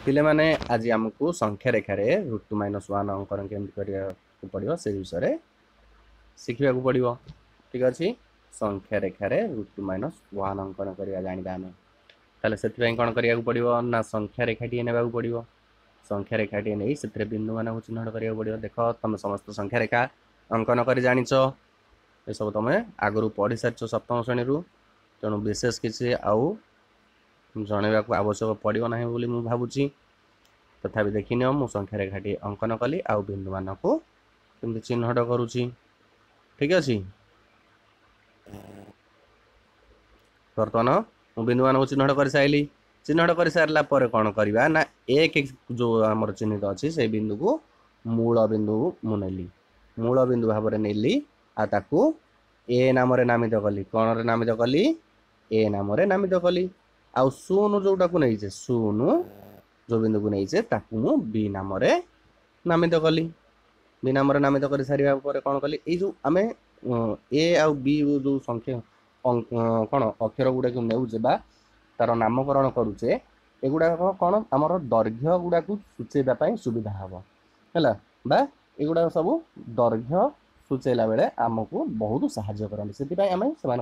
पिले माने आज आमको संख्या रेखार √2 - 1 अंकन केमती करने पड़ो से विषय शिखा पड़ो। ठीक अच्छे संख्या रेखार √2 - 1 अंकन करवा जाना आम ताले से कौन करा पड़ो ना संख्या रेखाटी ने पड़ो। संख्या रेखाटी नहीं से बिंदु मान चिन्हट करा पड़ो। देख तुम समस्त संख्या रेखा अंकन कर जाच ये सब तुम आगु पढ़ी सारी सप्तम श्रेणी तेणु विशेष किसी आउ जनवा आवश्यक पड़ो ना मुझे भावुँ। तथापि देखनी मु संख्या रेखाटी अंकन कली आउ बिंदु मान को कमी चिन्हट करुच्ची। ठीक अच्छे बर्तमान मु बिंदु मान को चिन्हट कर सारी। चिन्हट कर सारा कौन करवा ना एक जो आम चिन्हित अच्छी से बिंदु को मूल बिंदु मुझे मूल बिंदु भाव में नेली आकु ए नाम नामित कली। कौन नामित कली ए नाम नामित कली। आउ शून जोटा को नहीं शून जो बिंदु को नहीं ताकू बी नाम नामित कली। बी नाम नामित कर सारा कौन कली ये आम ए आउ बी जो संख्या कौन अक्षर गुड़ा नेउचे बा तार नामकरण करुचे एगुड़ाक कौन आमर दैर्घ्य गुड़ा सूचेवाई सुविधा हम है बा एगुड़ा सब दैर्घ्य सूचेला बेले आमको बहुत साहाय्य करते से आम से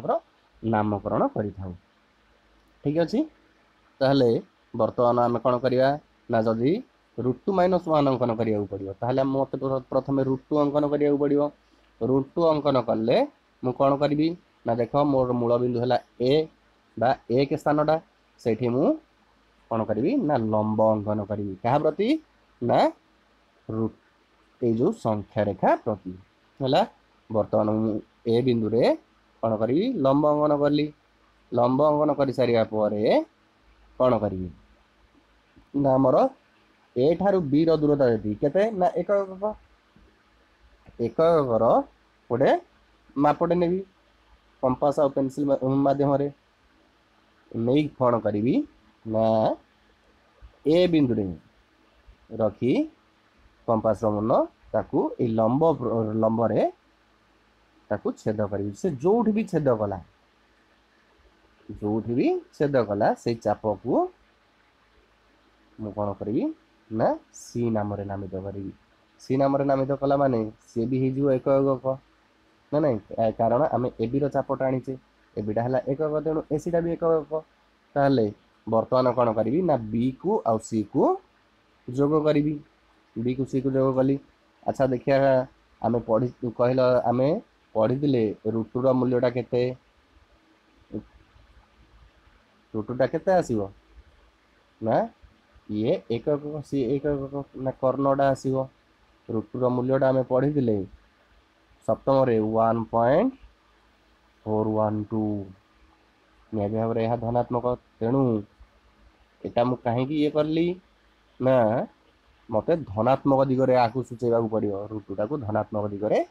नामकरण कर। ठीक अच्छे ताहले बर्तमान आम कौन करवा ना जदि √2 - 1 अंकन करा पड़ो ताहले मत प्रथम √2 अंकन करा पड़ो। √2 अंकन कले मु कौन करी ना देख मोर मूल बिंदु है ए बा एक स्थानटा से कौन करी ना लंब अंकन करी क्या प्रति ना जो संख्या रेखा प्रति है। बर्तमान ए बिंदु रे कौन करी लंब अंकन कली। लंब अंकन कर सारा कौन करी ना आमर ए ठारू बी दूरता जी के ना एक एकर गोटे मापटे नेबी कंपास और पेंसिल माध्यम नहीं कौन करी ना ए बिंदु रे रखी कंपास मुन ताकू ए लंब लंब रे ताकू छेद करी से जो भी छेद कला जो भी छेद कला से चाप को मु कौन करी ना सी नाम नामित करी। सी नाम नामित कला माने सी भी हो एक ना नहीं कारण आम एबी चाप टाणीचे एबिटा है एक तेणु एसीटा भी एक ताहले बर्तमान कौन करी ना बी को आउ सी को जोग करी बी को सी को जोग कली। अच्छा देखिए आम पढ़ी कहल आम पढ़ी √2 मूल्यटा केते √2टा केते आसीबो ना ये एक सी एक ना कर्णटा आसीबो। √2 मूल्यटा आम पढ़ी सप्तम 1.412 निहत भाव में यह धनात्मक तेणु यहाँ मुझे कहीं ये कली ना मत धनात्मक दिगरे आगे सूचेवा पड़ो √2टा को धनात्मक दिगरे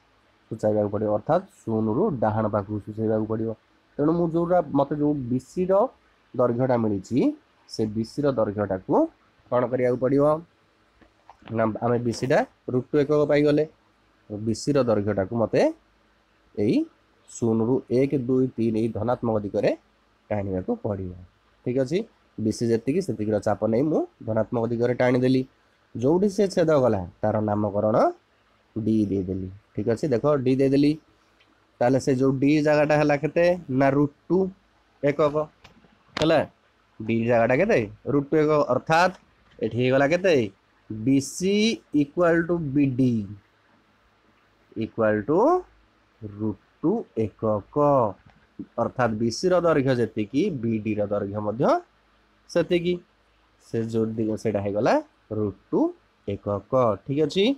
सूचाइबा पड़ो अर्थात शून रु डाहाण पाखु सूचेवा पड़ो। तेणु मुझे जो मत जो बीसी दैर्घ्यटा मिली से बीसी दैर्घ्यटा को कौन करा पड़ो ना आम बीसीटा √2 एकक पाईगले बीसी दैर्घ्यटा को मत यही 0 रु 1 2 3 यही धनात्मक दिगरे टाणिया पड़ो। ठीक अच्छे बीसी जी से चाप नहीं मु धनात्मक दिगरे टाणीदेली जो से छेद गला तार नामकरण डी देदेली। ठीक अच्छे देख डी देदेली ताले से जो डी जगटा है केते ना √2 एकक है डी जगटा के √2 एकक अर्थात ये गला केते BC equal to BD equal to √2 एकक अर्थात बीसी दैर्घ्य जी बीडी दैर्घ्य से जो से गला √2 एकक। ठीक अच्छे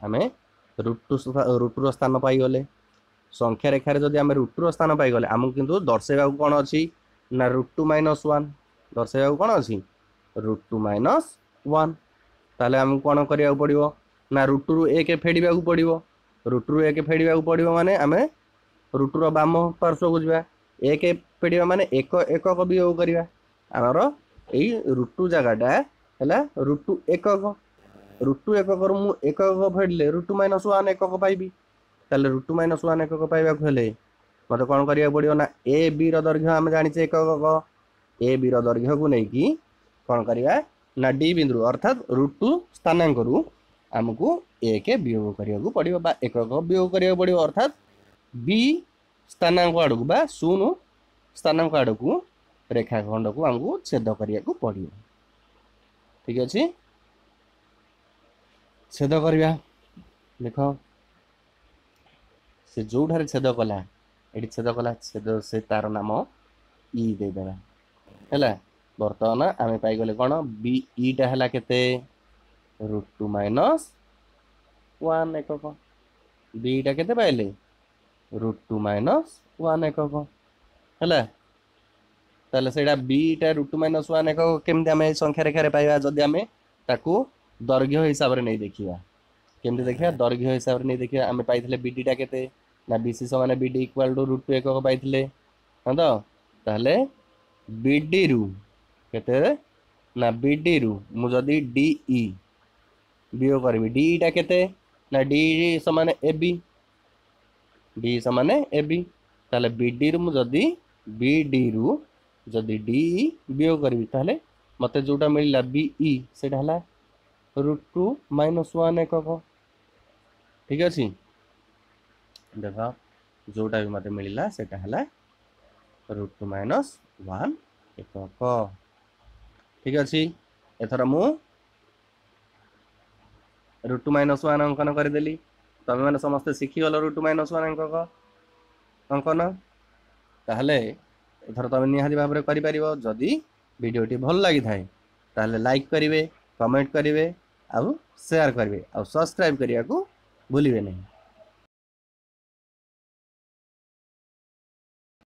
आम √2 स्थान पाईगले संख्या रेखार जदि आम √2 स्थान पाईगले आमको किंतु दर्शाइबा कौन अच्छी ना √2 - 1 दर्शाइबा कौन अच्छी √2 - 1 ताले आमको कौन करिया पड़ो ना √2 रु 1 फेड़ा पड़ो √2 रु 1 फेड़ा पड़ो माने आम √2 बाम पार्श्व को जा 1 फेड़ा माने एक एकक वियोग करवा आमर यही √2 जगटा है √2 एकक √2 एकक मु एकक फेड़े √2 - 1 एकक पाइबी ताले √2 - 1 एकक पाइबा मत कौन करा पड़ो ना ए बी दैर्घ्य आम जाने एकक ए बी दैर्घ्य को लेकिन कौन करवा ना डी बिंदु अर्थात √2 स्थानांक रु आमको 1 वियोग करने पड़ो बा एकक वियोग करने पड़ो अर्थात बी स्थानांक आड़ को बा 0 स्थानांक आड़ को रेखाखंड को आमको छेद करने पड़ो। ठीक अच्छे छेद करवा देख से जो छेद कला ये छेद कला छेद से तार नाम ई देदेबा है बर्तमान आम पाइगले कौन बी ईटा है केते √2 - 1 एकक बीटा केते पाइले √2 - 1 एकक है ताले सेटा बीटा √2 - 1 एकक केमती आम संख्या रेखा पाइबा जदि आम ताकू दैर्घ्य हिसाब से नहीं देखा केमती देखा दैर्घ्य हिसाब से नहीं देखा आम पाइले बीडीटा केते ना बीसी समान बीडी इक्वाल टू √2 एकक पाइले हाँ तो ताहले बीडी रु केते ना बीडी रु मुझे डीई वियोग करी डीटा केते ना डी समान एबी डी समान एबी ताले बीडी रु मुझे बीडी रु जदि डी वियोग करी ताले मते जोटा मिलला बीई सेटा हला √2 - 1 एकक। ठीक अच्छे देख जोटा भी मते मिलला सेटा हला √2 - 1 एकक। ठीक अच्छे एथर मु √2 - 1 अंकन करदेली तुम मैंने समस्ते शिखीगल √2 - 1 अंकक अंकन ताहले एथर तुम निहाती भाव में करि जदि वीडियोटी भल लगी थाए ताहले लाइक करेंगे कमेंट करेंगे आउ शेयर करेंगे आउ सब्सक्राइब करने को भूलिए नहीं।